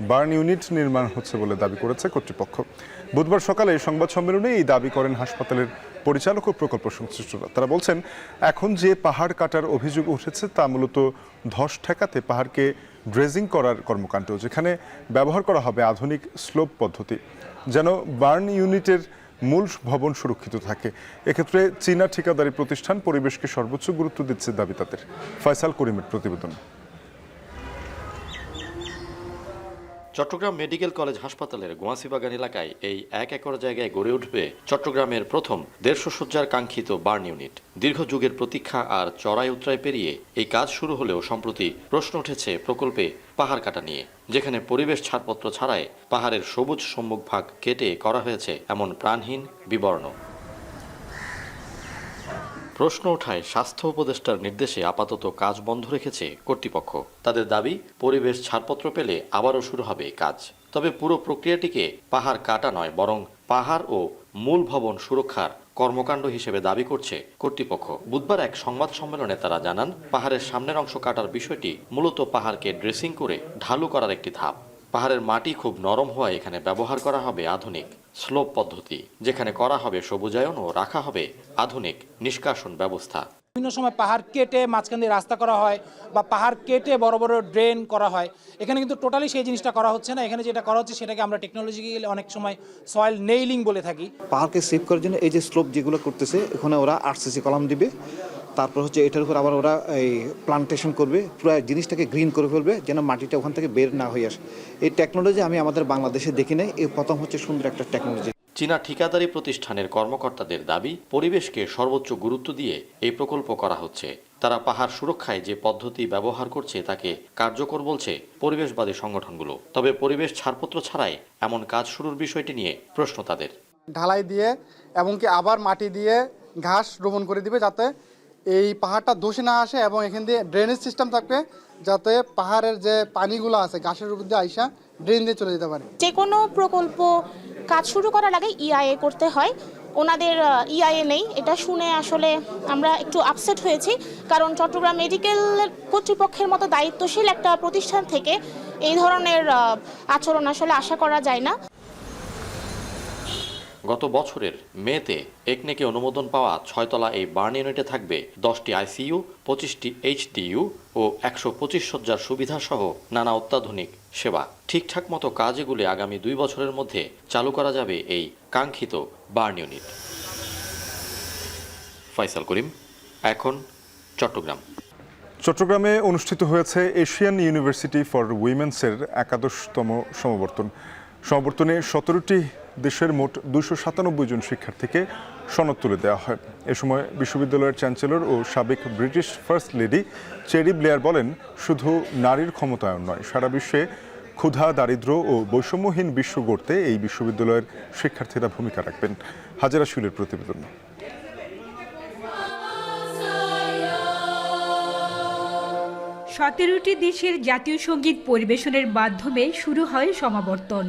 বার্ন ইউনিট নির্মাণ হচ্ছে বলে দাবি করেছে কর্তৃপক্ষ। বুধবার সকালে সংবাদ সম্মেলনে এই দাবি করেন হাসপাতালের পরিচালক ও প্রকল্প সংশ্লিষ্টরা। তারা বলছেন, এখন যে পাহাড় কাটার অভিযোগ উঠেছে তা মূলত ধস ঠেকাতে পাহাড়কে ড্রেজিং করার কর্মকাণ্ড, যেখানে ব্যবহার করা হবে আধুনিক স্লোপ পদ্ধতি, যেন বার্ন ইউনিটের মূল ভবন সুরক্ষিত থাকে। এক্ষেত্রে চীনা ঠিকাদারি প্রতিষ্ঠান পরিবেশকে সর্বোচ্চ গুরুত্ব দিচ্ছে দাবি তাদের। ফয়সাল করিমের প্রতিবেদন। চট্টগ্রাম মেডিকেল কলেজ হাসপাতালের গোয়াসিবাগান এলাকায় এই 1 একর জায়গায় গড়ে উঠবে চট্টগ্রামের প্রথম 150 শয্যার কাঙ্ক্ষিত বার্ন ইউনিট। দীর্ঘ যুগের প্রতীক্ষা আর চড়াই উতরাই পেরিয়ে এই কাজ শুরু হলেও সম্প্রতি প্রশ্ন উঠেছে প্রকল্পে পাহাড় কাটা নিয়ে, যেখানে পরিবেশ ছাড়পত্র ছাড়াই পাহাড়ের সবুজ সম্মুখভাগ কেটে করা হয়েছে এমন প্রাণহীন বিবর্ণ। প্রশ্ন ওঠায় স্বাস্থ্য উপদেষ্টার নির্দেশে আপাতত কাজ বন্ধ রেখেছে কর্তৃপক্ষ। তাদের দাবি, পরিবেশ ছাড়পত্র পেলে আবারও শুরু হবে কাজ। তবে পুরো প্রক্রিয়াটিকে পাহাড় কাটা নয়, বরং পাহাড় ও মূল ভবন সুরক্ষার কর্মকাণ্ড হিসেবে দাবি করছে কর্তৃপক্ষ। বুধবার এক সংবাদ সম্মেলনে তারা জানান, পাহাড়ের সামনের অংশ কাটার বিষয়টি মূলত পাহাড়কে ড্রেসিং করে ঢালু করার একটি ধাপ। পাহাড়ের মাটি খুব নরম হওয়ায় এখানে ব্যবহার করা হবে আধুনিক স্লোপ পদ্ধতি, যেখানে করা হবে সবুজায়ন ও রাখা হবে আধুনিক নিষ্কাশন ব্যবস্থা। বিভিন্ন সময় পাহাড় কেটে মাঝখান দিয়ে রাস্তা করা হয় বা পাহাড় কেটে বড় বড় ড্রেন করা হয়, এখানে কিন্তু টোটালি সেই জিনিসটা করা হচ্ছে না। এখানে যেটা করা হচ্ছে সেটাকে আমরা টেকনোলজিক্যালি অনেক সময় সয়েল নেইলিং বলে থাকি। পাহাড়কে সেভ করার জন্য এই যে স্লোপ যেগুলো করতেছে, ওখানে ওরা আরসিসি কলাম দিবে, তারপর হচ্ছে এটার উপর আবার ওরা এই প্লান্টেশন করবে, পুরো জিনিসটাকে গ্রিন করে ফেলবে যেন মাটিটা ওখান থেকে বের না হয়ে আসে। এই টেকনোলজি আমি আমাদের বাংলাদেশে দেখি নাই, এই প্রথম হচ্ছে সুন্দর একটা টেকনোলজি। চীনা ঠিকাদারি প্রতিষ্ঠানের কর্মকর্তাদের দাবি, পরিবেশকে সর্বোচ্চ গুরুত্ব দিয়ে এই প্রকল্প করা হচ্ছে। তারা পাহাড় সুরক্ষায় যে পদ্ধতি ব্যবহার করছে তাকে কার্যকর বলছে পরিবেশবাদী সংগঠনগুলো। তবে পরিবেশ ছাড়পত্র ছাড়াই এমন কাজ শুরুর বিষয়টি নিয়ে প্রশ্ন তাদের। ঢালাই দিয়ে এবং কি আবার মাটি দিয়ে ঘাস রোপণ করে দিবে, যাতে এই পাহাড়টা ধসে না আসে, এবং এখান দিয়ে ড্রেনেজ সিস্টেম থাকবে, যাতে পাহাড়ের যে পানিগুলো আছে ঘাসের উপর দিয়ে আইসা ড্রেন দিয়ে চলে যেতে পারে। যে কোনো প্রকল্প কাজ শুরু করার আগে ইআইএ করতে হয়, ওনাদের ইআইএ নেই। এটা শুনে আসলে আমরা একটু আপসেট হয়েছি, কারণ চট্টগ্রাম মেডিকেল কর্তৃপক্ষের মতো দায়িত্বশীল একটা প্রতিষ্ঠান থেকে এই ধরনের আচরণ আসলে আশা করা যায় না। গত বছরের মেতে একনেকে অনুমোদন পাওয়া 6তলা এই বার্ন ইউনিটে থাকবে 10টি আইসিইউ, 25টি এইচডিইউ ও 125 শয্যার সুবিধা সহ নানা অত্যাধুনিক সেবা। ঠিকঠাক মতো কাজ এগুলি আগামী 2 বছরের মধ্যে চালু করা যাবে এই কাঙ্ক্ষিত বার্ন ইউনিট। ফয়সাল করিম, এখন চট্টগ্রাম। চট্টগ্রামে অনুষ্ঠিত হয়েছে এশিয়ান ইউনিভার্সিটি ফর উইমেন্সের 11তম সমাবর্তন। সমাবর্তনে 17টি দেশের মোট 297 জন শিক্ষার্থীকে সনদ তুলে দেওয়া হয়। এ সময় বিশ্ববিদ্যালয়ের চ্যান্সেলর ও সাবেক British first lady Cherie Blair বলেন, শুধু নারীর ক্ষমতায়ন নয়, সারা বিশ্বে ক্ষুধা, দারিদ্র্য ও বৈষম্যহীন বিশ্ব গড়তে এই বিশ্ববিদ্যালয়ের শিক্ষার্থীরা ভূমিকা রাখবেন। হাজেরা শিলের প্রতিবেদন। 17টি দেশের জাতীয় সঙ্গীত পরিবেশনের মাধ্যমে শুরু হয় সমাবর্তন।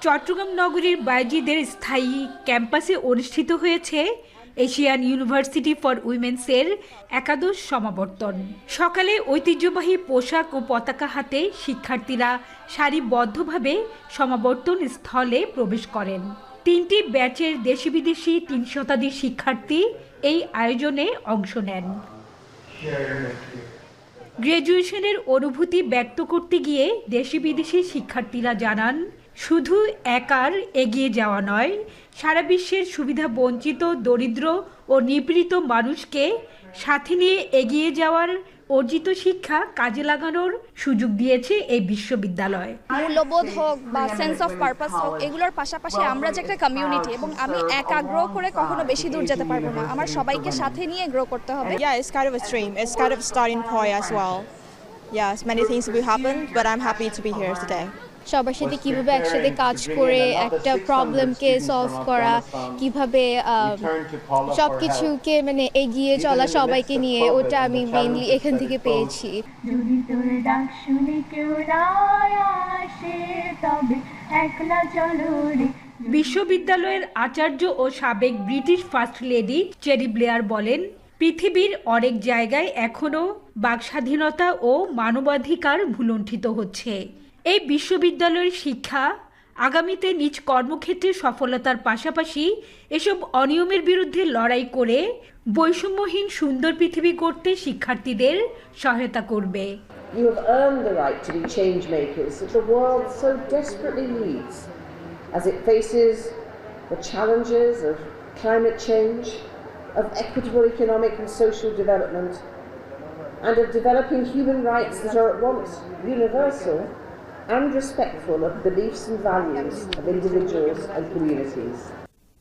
চট্টগ্রাম নগরীর বাইজিদের স্থায়ী ক্যাম্পাসে অনুষ্ঠিত হয়েছে এশিয়ান ইউনিভার্সিটি ফর উইমেন্সের 11ম সমাবর্তন। সকালে ঐতিহ্যবাহী পোশাক ও পতাকা হাতে শিক্ষার্থীরা সারিবদ্ধভাবে সমাবর্তন স্থলে প্রবেশ করেন। 3টি ব্যাচের দেশি বিদেশি 3 শতাধিক শিক্ষার্থী এই আয়োজনে অংশ নেন। গ্র্যাজুয়েশনের অনুভূতি ব্যক্ত করতে গিয়ে দেশি বিদেশি শিক্ষার্থীরা জানান, শুধু একার এগিয়ে যাওয়া নয়, সারা বিশ্বের সুবিধা বঞ্চিত, দরিদ্র ও নিপীড়িত মানুষকে সাথে নিয়ে এগিয়ে যাওয়ার অর্জিত শিক্ষা কাজে লাগানোর সুযোগ দিয়েছে এই বিশ্ববিদ্যালয়। মূল্যবোধ হোক বা সেন্স অফ পারপাস হোক, এগুলোর পাশাপাশি আমরা যে একটা কমিউনিটি, এবং আমি একা গ্রো করে কখনো বেশি দূর যেতে পারবো না, আমার সবাইকে সাথে নিয়ে গ্রো করতে হবে। Yeah, it's kind of a stream. It's kind of a starting point as well. Yes, many things will happen, but I'm happy to be here today. সবার সাথে কিভাবে একসাথে কাজ করে একটা প্রবলেমকে সলভ করা, কিভাবে সবকিছুকে মানে এগিয়ে চলা সবাইকে নিয়ে, ওটা আমি মেইনলি এখান থেকে পেয়েছি। বিশ্ববিদ্যালয়ের আচার্য ও সাবেক British first lady Cherie Blair বলেন, পৃথিবীর অনেক জায়গায় এখনও বাকস্বাধীনতা ও মানবাধিকার ভুলুণ্ঠিত হচ্ছে। এই বিশ্ববিদ্যালয়ের শিক্ষা আগামীতে নিজ কর্মক্ষেত্রে সফলতার পাশাপাশি এসব অনিয়মের বিরুদ্ধে লড়াই করে বৈষম্যহীন সুন্দর পৃথিবী গড়তে শিক্ষার্থীদের সহায়তা করবে। You have earned the right to be change makers that the world so desperately needs as it faces the challenges of climate change, of equitable economic and social development, and of developing human rights that are at once universal and respectful of beliefs and values of individuals and communities.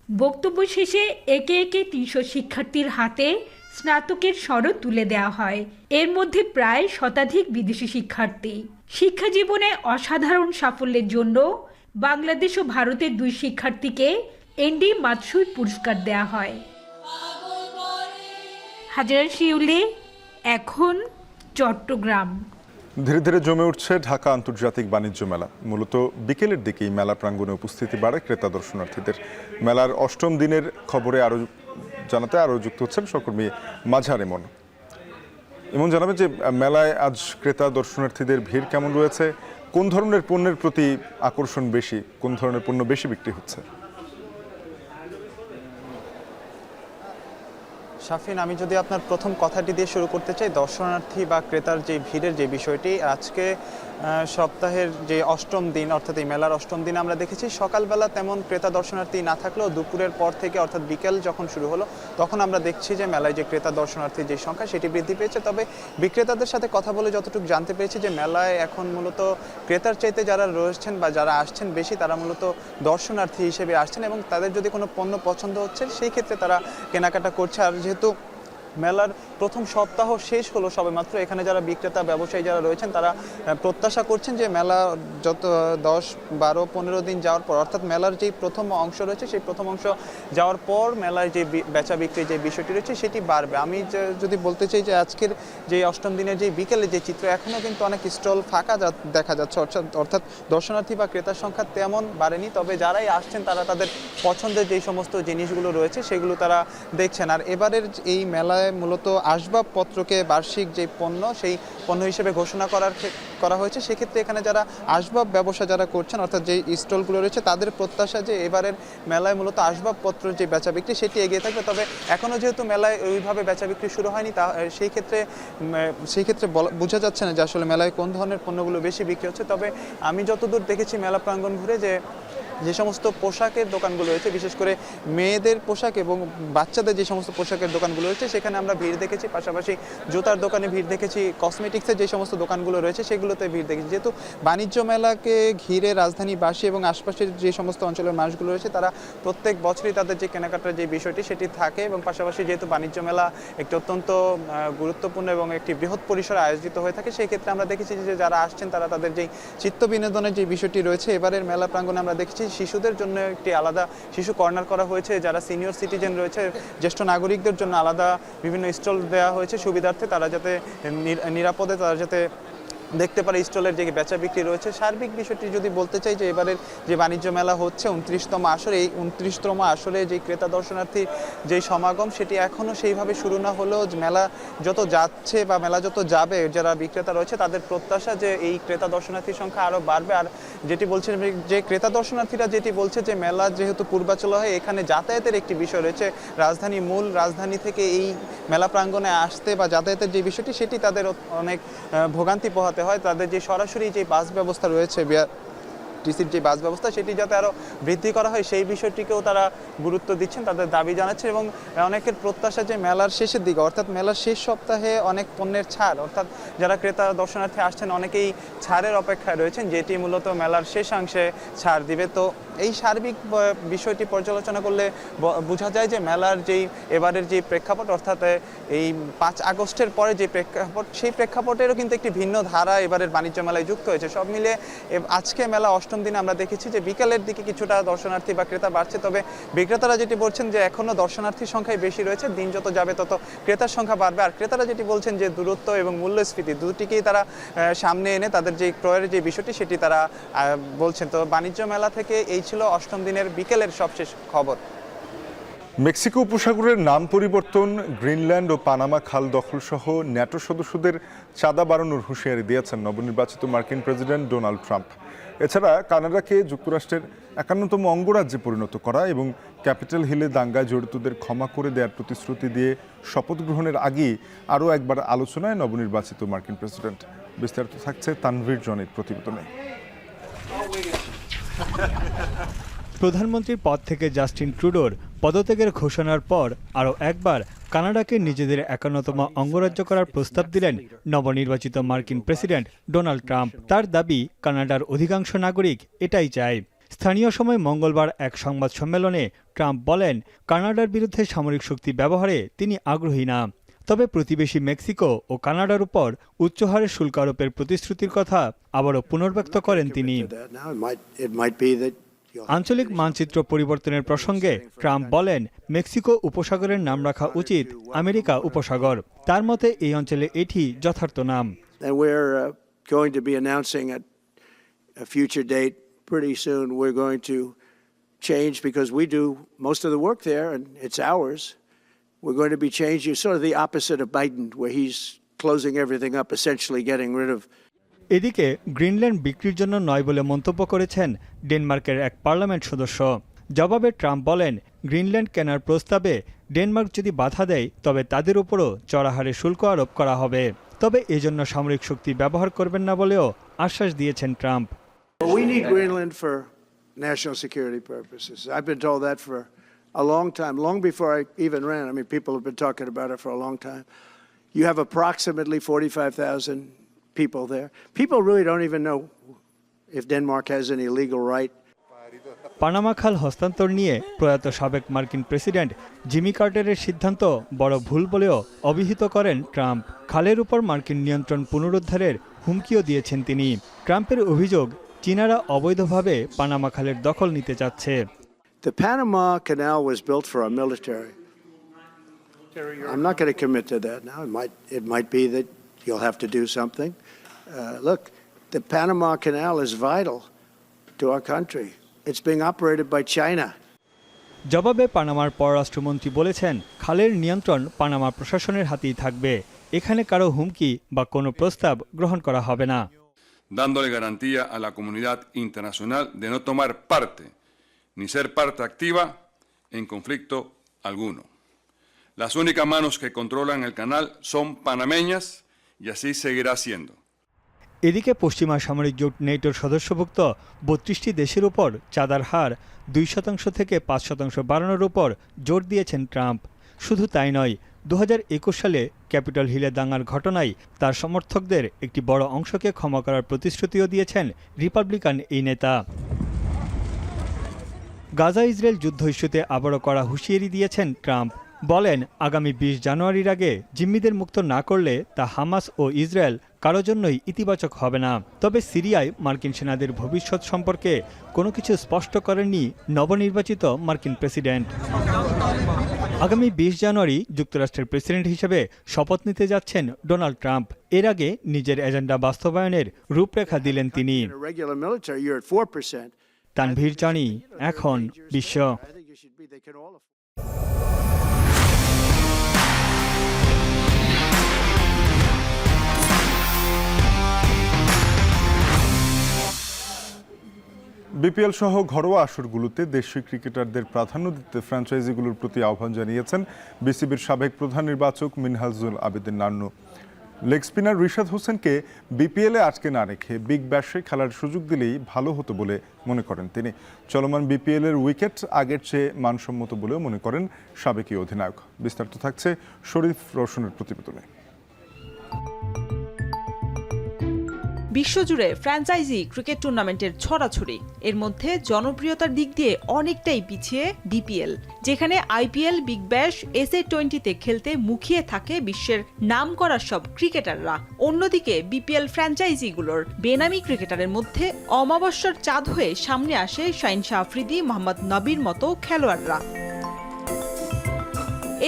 বক্তব্য শেষে একে একে 300 শিক্ষার্থীর হাতে স্নাতকের সনদ তুলে দেওয়া হয়। এর মধ্যে প্রায় শতাধিক বিদেশি শিক্ষার্থী। শিক্ষা জীবনে অসাধারণ সাফল্যের জন্য বাংলাদেশ ও ভারতের 2 শিক্ষার্থীকে এনডি মাতসুই পুরস্কার দেওয়া হয়। হাজেরা শিউলি, এখন চট্টগ্রাম। ধীরে ধীরে জমে উঠছে ঢাকা আন্তর্জাতিক বাণিজ্য মেলা। মূলত বিকেলের দিকেই মেলা প্রাঙ্গণে উপস্থিতি বাড়ে ক্রেতা দর্শনার্থীদের। মেলার 8ম দিনের খবরে জানাতে যুক্ত হচ্ছেন সহকর্মী মাঝার ইমন। ইমন, জানাবেন যে মেলায় আজ ক্রেতা দর্শনার্থীদের ভিড় কেমন রয়েছে, কোন ধরনের পণ্যের প্রতি আকর্ষণ বেশি, কোন ধরনের পণ্য বেশি বিক্রি হচ্ছে? শাফিন, আমি যদি আপনার প্রথম কথাটি দিয়ে শুরু করতে চাই, দর্শনার্থী বা ক্রেতার যে ভিড়ের যে বিষয়টি, আজকে সপ্তাহের যে 8ম দিন অর্থাৎ এই মেলার 8ম দিন আমরা দেখেছি সকালবেলা তেমন ক্রেতা দর্শনার্থী না থাকলেও দুপুরের পর থেকে অর্থাৎ বিকেল যখন শুরু হলো তখন আমরা দেখছি যে মেলায় যে ক্রেতা দর্শনার্থীর যে সংখ্যা সেটি বৃদ্ধি পেয়েছে। তবে বিক্রেতাদের সাথে কথা বলে যতটুকু জানতে পেরেছি যে মেলায় এখন মূলত ক্রেতার চাইতে যারা রয়েছেন বা যারা আসছেন বেশি, তারা মূলত দর্শনার্থী হিসেবে আসছেন এবং তাদের যদি কোনো পণ্য পছন্দ হচ্ছে সেই ক্ষেত্রে তারা কেনাকাটা করছে। আর যেহেতু মেলার প্রথম সপ্তাহ শেষ হলো সবেমাত্র। এখানে যারা বিক্রেতা ব্যবসায়ী যারা রয়েছেন তারা প্রত্যাশা করছেন যে মেলা যত 10, 12, 15 দিন যাওয়ার পর, অর্থাৎ মেলার যেই প্রথম অংশ রয়েছে সেই প্রথম অংশ যাওয়ার পর মেলায় যে বেচা বিক্রি যে বিষয়টি রয়েছে সেটি বাড়বে। আমি যদি বলতে চাই যে আজকের যে অষ্টম দিনের যে বিকেলে যে চিত্র, এখনও কিন্তু অনেক স্টল ফাঁকা দেখা যাচ্ছে, অর্থাৎ দর্শনার্থী বা ক্রেতার সংখ্যা তেমন বাড়েনি। তবে যারাই আসছেন তারা তাদের পছন্দের যেই সমস্ত জিনিসগুলো রয়েছে সেগুলো তারা দেখছেন। আর এবারের এই মেলায় মূলত আসবাবপত্রকে বার্ষিক যে পণ্য সেই পণ্য হিসেবে ঘোষণা করা হয়েছে। সেক্ষেত্রে এখানে যারা আসবাব ব্যবসা যারা করছেন, অর্থাৎ যে স্টলগুলো রয়েছে, তাদের প্রত্যাশা যে এবারের মেলায় মূলত আসবাবপত্র যে বেচা বিক্রি সেটি এগিয়ে থাকবে। তবে এখনও যেহেতু মেলায় ওইভাবে বেচা বিক্রি শুরু হয়নি, সেই ক্ষেত্রে বোঝা যাচ্ছে না যে আসলে মেলায় কোন ধরনের পণ্যগুলো বেশি বিক্রি হচ্ছে। তবে আমি যতদূর দেখেছি মেলা প্রাঙ্গণ ঘুরে, যে সমস্ত পোশাকের দোকানগুলো রয়েছে, বিশেষ করে মেয়েদের পোশাক এবং বাচ্চাদের যে সমস্ত পোশাকের দোকানগুলো রয়েছে সেখানে আমরা ভিড় দেখেছি। পাশাপাশি জুতার দোকানে ভিড় দেখেছি, কসমেটিক্সের যে সমস্ত দোকানগুলো রয়েছে সেগুলোতে ভিড় দেখেছি। যেহেতু বাণিজ্য মেলাকে ঘিরে রাজধানীবাসী এবং আশপাশের যে সমস্ত অঞ্চলের মানুষগুলো রয়েছে তারা প্রত্যেক বছরই তাদের যে কেনাকাটার যে বিষয়টি সেটি থাকে, এবং পাশাপাশি যেহেতু বাণিজ্য মেলা একটি অত্যন্ত গুরুত্বপূর্ণ এবং একটি বৃহৎ পরিসরে আয়োজিত হয়ে থাকে, সেই ক্ষেত্রে আমরা দেখেছি যে যারা আসছেন তারা তাদের যেই চিত্ত বিনোদনের যে বিষয়টি রয়েছে, এবারের মেলা প্রাঙ্গণে আমরা দেখেছি শিশুদের জন্য একটি আলাদা শিশু কর্নার করা হয়েছে। যারা সিনিয়র সিটিজেন রয়েছে, জ্যেষ্ঠ নাগরিকদের জন্য আলাদা বিভিন্ন স্টল দেওয়া হয়েছে সুবিধার্থে, তারা যাতে নিরাপদে তারা যাতে দেখতে পারে স্টলের যে বেচা বিক্রি রয়েছে। সার্বিক বিষয়টি যদি বলতে চাই যে এবারের যে বাণিজ্য মেলা হচ্ছে 29তম আসরে, এই 29তম আসরে যে ক্রেতা দর্শনার্থীর যে সমাগম সেটি এখনও সেইভাবে শুরু না হলেও মেলা যত যাচ্ছে বা মেলা যত যাবে, যারা বিক্রেতা রয়েছে তাদের প্রত্যাশা যে এই ক্রেতা দর্শনার্থীর সংখ্যা আরও বাড়বে। আর যেটি বলছেন যে ক্রেতা দর্শনার্থীরা যেটি বলছে যে মেলা যেহেতু পূর্বাচল হয়, এখানে যাতায়াতের একটি বিষয় রয়েছে, মূল রাজধানী থেকে এই মেলা প্রাঙ্গণে আসতে বা যাতায়াতের যে বিষয়টি সেটি তাদের অনেক ভোগান্তি পোহাতে হয়। তাদের যে সরাসরি যে বাস ব্যবস্থা রয়েছে, টিসির যে বাস ব্যবস্থা সেটি যাতে আরও বৃদ্ধি করা হয় সেই বিষয়টিকেও তারা গুরুত্ব দিচ্ছেন, তাদের দাবি জানাচ্ছেন। এবং অনেকের প্রত্যাশা যে মেলার শেষের দিকে, অর্থাৎ মেলার শেষ সপ্তাহে অনেক পণ্যের ছাড়, অর্থাৎ যারা ক্রেতা দর্শনার্থী আসছেন অনেকেই ছাড়ের অপেক্ষায় রয়েছেন, যেটি মূলত মেলার শেষাংশে ছাড় দিবে। তো এই সার্বিক বিষয়টি পর্যালোচনা করলে বোঝা যায় যে মেলার যেই এবারের যে প্রেক্ষাপট, অর্থাৎ এই 5 আগস্টের পরে যে প্রেক্ষাপট, সেই প্রেক্ষাপটেরও কিন্তু একটি ভিন্ন ধারা এবারের বাণিজ্য মেলায় যুক্ত হয়েছে। সব মিলে আজকে মেলা অষ্টম দিনে আমরা দেখেছি যে বিকালের দিকে কিছুটা দর্শনার্থী বা ক্রেতা বাড়ছে। তবে বিক্রেতারা যেটি বলছেন যে এখনও দর্শনার্থীর সংখ্যাই বেশি রয়েছে, দিন যত যাবে তত ক্রেতার সংখ্যা বাড়বে। আর ক্রেতারা যেটি বলছেন যে দূরত্ব এবং মূল্যস্ফীতি দুটিকেই তারা সামনে এনে তাদের যে ক্রয়ের যে বিষয়টি সেটি তারা বলছেন। তো বাণিজ্য মেলা থেকে এই ছিল অষ্টম দিনের বিকেলের সবশেষ খবর। মেক্সিকো উপসাগরের নাম পরিবর্তন, গ্রিনল্যান্ড ও পানামা খাল দখল সহ ন্যাটো সদস্যদের চাঁদা বাড়ানোর হুঁশিয়ারি দিয়েছেন নবনির্বাচিত মার্কিন প্রেসিডেন্ট ডোনাল্ড ট্রাম্প। এছাড়া কানাডাকে যুক্তরাষ্ট্রের 51তম অঙ্গরাজ্যে পরিণত করা এবং ক্যাপিটাল হিলে দাঙ্গায় জড়িতদের ক্ষমা করে দেওয়ার প্রতিশ্রুতি দিয়ে শপথ গ্রহণের আগেই আরও একবার আলোচনায় নবনির্বাচিত মার্কিন প্রেসিডেন্ট। বিস্তারিত থাকছে তানভীর জনের প্রতিবেদনে। প্রধানমন্ত্রীর পদ থেকে জাস্টিন ট্রুডোর পদত্যাগের ঘোষণার পর আরও একবার কানাডাকে নিজেদের 51তম অঙ্গরাজ্য করার প্রস্তাব দিলেন নবনির্বাচিত মার্কিন প্রেসিডেন্ট ডোনাল্ড ট্রাম্প। তার দাবি, কানাডার অধিকাংশ নাগরিক এটাই চায়। স্থানীয় সময় মঙ্গলবার এক সংবাদ সম্মেলনে ট্রাম্প বলেন, কানাডার বিরুদ্ধে সামরিক শক্তি ব্যবহারে তিনি আগ্রহী না। তবে প্রতিবেশী মেক্সিকো ও কানাডার উপর উচ্চহারে শুল্ক আরোপের প্রতিশ্রুতির কথা আবারও পুনর্ব্যক্ত করেন তিনি। আঞ্চলিক মানচিত্র পরিবর্তনের প্রসঙ্গে ট্রাম্প বলেন, মেক্সিকো উপসাগরের নাম রাখা উচিত আমেরিকা উপসাগর। তার মতে এই অঞ্চলে এটি যথার্থ নাম। We're going to be changing, sort of the opposite of Biden, where he's closing everything up, essentially getting rid of. এদিকে গ্রিনল্যান্ড বিক্রির জন্য নয় বলে মন্তব্য করেছেন ডেনমার্কের এক পার্লামেন্ট সদস্য। জবাবে ট্রাম্প বলেন, গ্রিনল্যান্ড কেনার প্রস্তাবে ডেনমার্ক যদি বাধা দেয় তবে তাদের উপরও চড়া হারে শুল্ক আরোপ করা হবে। তবে এজন্য সামরিক শক্তি ব্যবহার করবেন না বলেও আশ্বাস দিয়েছেন Trump. We need Greenland for national security purposes. I've been told that for a long time, long before I even ran. I mean, people have been talking about it for a long time. You have approximately 45,000 people there. People really don't even know if Denmark has any legal right. Panama খাল হস্তান্তর নিয়ে প্রয়াত সাবেক মার্কিন প্রেসিডেন্ট জিমি কার্টারের সিদ্ধান্ত বড় ভুল বলেও অভিহিত করেন ট্রাম্প। খালের উপর মার্কিন নিয়ন্ত্রণ পুনরুদ্ধারের হুমকিও দিয়েছেন তিনি। ট্রাম্পের অভিযোগ, চীনারা অবৈধভাবে পানামা খালের দখল নিতে চাচ্ছে। The Panama Canal was built for our military. I'm not going to commit to that now. It might be that you'll have to do something. Look, the Panama Canal is vital to our country. It's being operated by China. জবাবে পানামার পররাষ্ট্রমন্ত্রী বলেছেন, খালের নিয়ন্ত্রণ পানামা প্রশাসনের হাতেই থাকবে। এখানে কারো হুমকি বা কোনো প্রস্তাব গ্রহণ করা হবে না। dándole garantía a la comunidad internacional de no tomar parte ni ser parte activa en conflicto alguno. Las únicas manos que controlan el canal son panameñas y así seguirá siendo. এদিকে পশ্চিমা সামরিক জোট নেটোর সদস্যভুক্ত ৩২টি দেশের উপর চাঁদার হার 2% থেকে 5% বাড়ানোর উপর জোর দিয়েছেন ট্রাম্প। শুধু তাই নয়, 2021 সালে ক্যাপিটল হিলে দাঙ্গার ঘটনায় তার সমর্থকদের একটি বড় অংশকে ক্ষমা করার প্রতিশ্রুতিও দিয়েছেন রিপাবলিকান এই নেতা। গাজা ইসরায়েল যুদ্ধ ইস্যুতে আবারও কড়া হুঁশিয়ারি দিয়েছেন ট্রাম্প। বলেন, আগামী 20 জানুয়ারির আগে জিম্মিদের মুক্ত না করলে তা হামাস ও ইসরায়েল কারো জন্যই ইতিবাচক হবে না। তবে সিরিয়ায় মার্কিন সেনাদের ভবিষ্যৎ সম্পর্কে কোনো কিছু স্পষ্ট করেননি নবনির্বাচিত মার্কিন প্রেসিডেন্ট। আগামী 20 জানুয়ারি যুক্তরাষ্ট্রের প্রেসিডেন্ট হিসেবে শপথ নিতে যাচ্ছেন ডোনাল্ড ট্রাম্প। এর আগে নিজের এজেন্ডা বাস্তবায়নের রূপরেখা দিলেন তিনি। তানভীর জানি, এখন বিশ্ব। বিপিএল সহ ঘরোয়া আসরগুলোতে দেশীয় ক্রিকেটারদের প্রাধান্য দিতে ফ্র্যাঞ্চাইজিগুলোর প্রতি আহ্বান জানিয়েছেন বিসিবির সাবেক প্রধান নির্বাচক মিনহাজুল আবেদিন নান্নু। লেগ স্পিনার রিশাদ হোসেনকে বিপিএলে আটকে না রেখে বিগ ব্যাশে খেলার সুযোগ দিলেই ভালো হতো বলে মনে করেন তিনি। চলমান বিপিএলের উইকেট আগের চেয়ে মানসম্মত বলেও মনে করেন সাবেক অধিনায়ক। বিস্তারিত থাকছে শরীফ রওশনের প্রতিবেদনে। বিশ্বজুড়ে ফ্র্যাঞ্চাইজি ক্রিকেট টুর্নামেন্টের ছড়াছড়ি। এর মধ্যে জনপ্রিয়তার দিক দিয়ে অনেকটাই পিছিয়ে বিপিএল, যেখানে আইপিএল, বিগ ব্যাশ, SA20-তে খেলতে মুখিয়ে থাকে বিশ্বের নামকরা সব ক্রিকেটাররা। অন্যদিকে বিপিএল ফ্র্যাঞ্চাইজিগুলোর বেনামি ক্রিকেটারের মধ্যে অমাবস্যার চাঁদ হয়ে সামনে আসে শাহিন শাহ আফ্রিদি, মোহাম্মদ নবীর মতো খেলোয়াড়রা।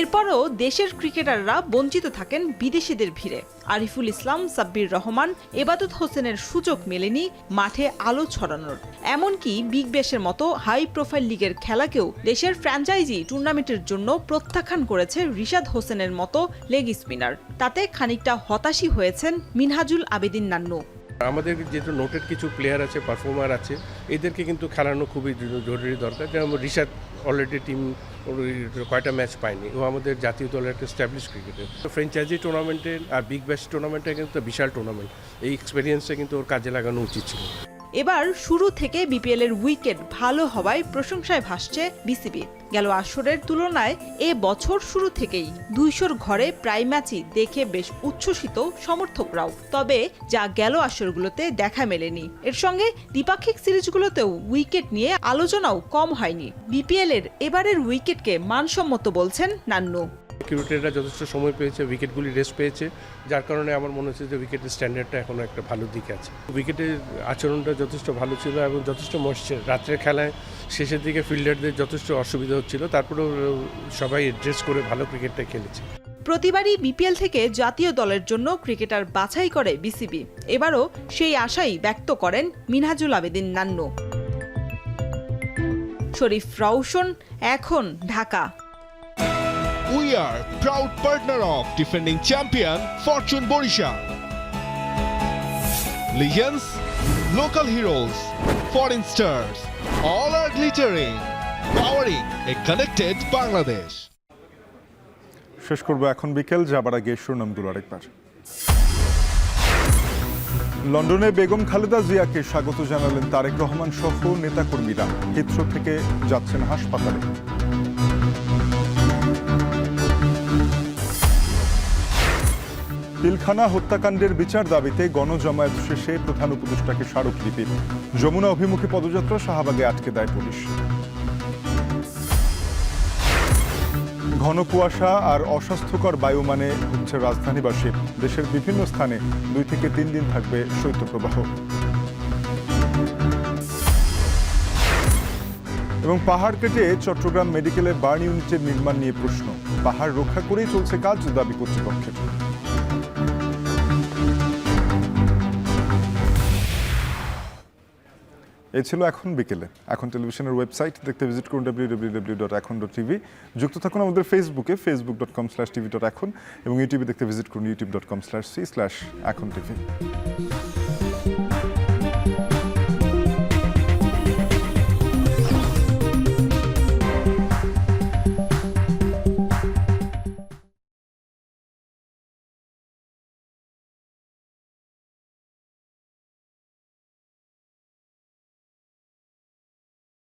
এরপরও দেশের ক্রিকেটাররা বঞ্চিত থাকেন বিদেশিদের ভিড়ে। আরিফুল ইসলাম, সাব্বির রহমান, এবাদত হোসেনের সুযোগ মেলেনি মাঠে আলো ছড়ানোর। এমনকি বিগ ব্যাশের মতো হাই প্রোফাইল লিগের খেলাকেও দেশের ফ্র্যাঞ্চাইজি টুর্নামেন্টের জন্য প্রত্যাখ্যান করেছে রিশাদ হোসেনের মতো লেগ স্পিনার। তাতে খানিকটা হতাশই হয়েছেন মিনহাজুল আবেদিন নান্নু। আমাদের যেহেতু নোটেড কিছু প্লেয়ার আছে, পারফর্মার আছে, এদেরকে কিন্তু খেলানো খুবই জরুরি দরকার। যেমন রিশাদ অলরেডি টিম কয়টা ম্যাচ পায়নি, ও আমাদের জাতীয় দলের একটা স্ট্যাবলিশ ক্রিকেটার। ফ্র্যাঞ্চাইজি টুর্নামেন্টে আর বিগ ব্যাশ টুর্নামেন্টে কিন্তু বিশাল টুর্নামেন্ট, এই এক্সপিরিয়েন্সটা কিন্তু ওর কাজে লাগানো উচিত ছিল। এবার শুরু থেকে বিপিএল এর উইকেট ভালো হওয়ায় প্রশংসায় ভাসছে বিসিবি। গেল আসরের তুলনায় এ বছর শুরু থেকেই 200-র ঘরে প্রায় ম্যাচই দেখে বেশ উচ্ছ্বসিত সমর্থকরাও। তবে যা গেল আসরগুলোতে দেখা মেলেনি। এর সঙ্গে দ্বিপাক্ষিক সিরিজগুলোতেও উইকেট নিয়ে আলোচনাও কম হয়নি। বিপিএল এর এবারের উইকেটকে মানসম্মত বলছেন নান্নু। ক্রিকেটাররা যথেষ্ট সময় পেয়েছে, উইকেটগুলি রেস্ট পেয়েছে, যার কারণে আমার মনে হচ্ছে যে উইকেটের স্ট্যান্ডার্ডটা এখনো একটা ভালো দিকে আছে। উইকেটের আচরণটা যথেষ্ট ভালো ছিল এবং যথেষ্ট ময়েশ্চার। রাত্রের খেলায় শেষের দিকে ফিল্ডারদের যথেষ্ট অসুবিধা হচ্ছিল, তারপরেও সবাই অ্যাড্রেস করে ভালো ক্রিকেটটা খেলেছে। প্রতিবারই বিপিএল থেকে জাতীয় দলের জন্য ক্রিকেটার বাছাই করে বিসিবি। এবারও সেই আশাই ব্যক্ত করেন মিনহাজুল আবেদিন নান্নু। শরীফ রওশন, এখন, Dhaka. We are proud partner of defending champion Fortune Borisha. Legends, local heroes, foreign stars, all are glittering, powering a connected Bangladesh. শেষ করব এখন বিকেল, যাবার আগে শিরোনামগুলো আরেকবার। লন্ডনে বেগম খালেদা জিয়াকে স্বাগত জানালেন তারেক রহমান সহ নেতাকর্মীরা। হিথ্রো থেকে যাচ্ছেন হাসপাতালে। পিলখানা হত্যাকাণ্ডের বিচার দাবিতে গণজমায়েত শেষে প্রধান উপদেষ্টাকে স্মারকলিপি। যমুনা অভিমুখী পদযাত্রা শাহবাগে আটকে দেয় পুলিশ। ঘন কুয়াশা আর অস্বাস্থ্যকর বায়ু মানে হচ্ছে রাজধানীবাসী। দেশের বিভিন্ন স্থানে 2 থেকে 3 দিন থাকবে শৈত্যপ্রবাহ। এবং পাহাড় কেটে চট্টগ্রাম মেডিকেলের বার্ন ইউনিটের নির্মাণ নিয়ে প্রশ্ন। পাহাড় রক্ষা করেই চলছে কাজ, দাবি কর্তৃপক্ষের। এই ছিল এখন বিকেলে। এখন টেলিভিশনের ওয়েবসাইট দেখতে ভিজিট করুন www.ekhon.tv। যুক্ত থাকুন আমাদের ফেসবুকে facebook.com/tv.ekhon এবং ইউটিউবে দেখতে ভিজিট করুন youtube.com/c/ekhon tv।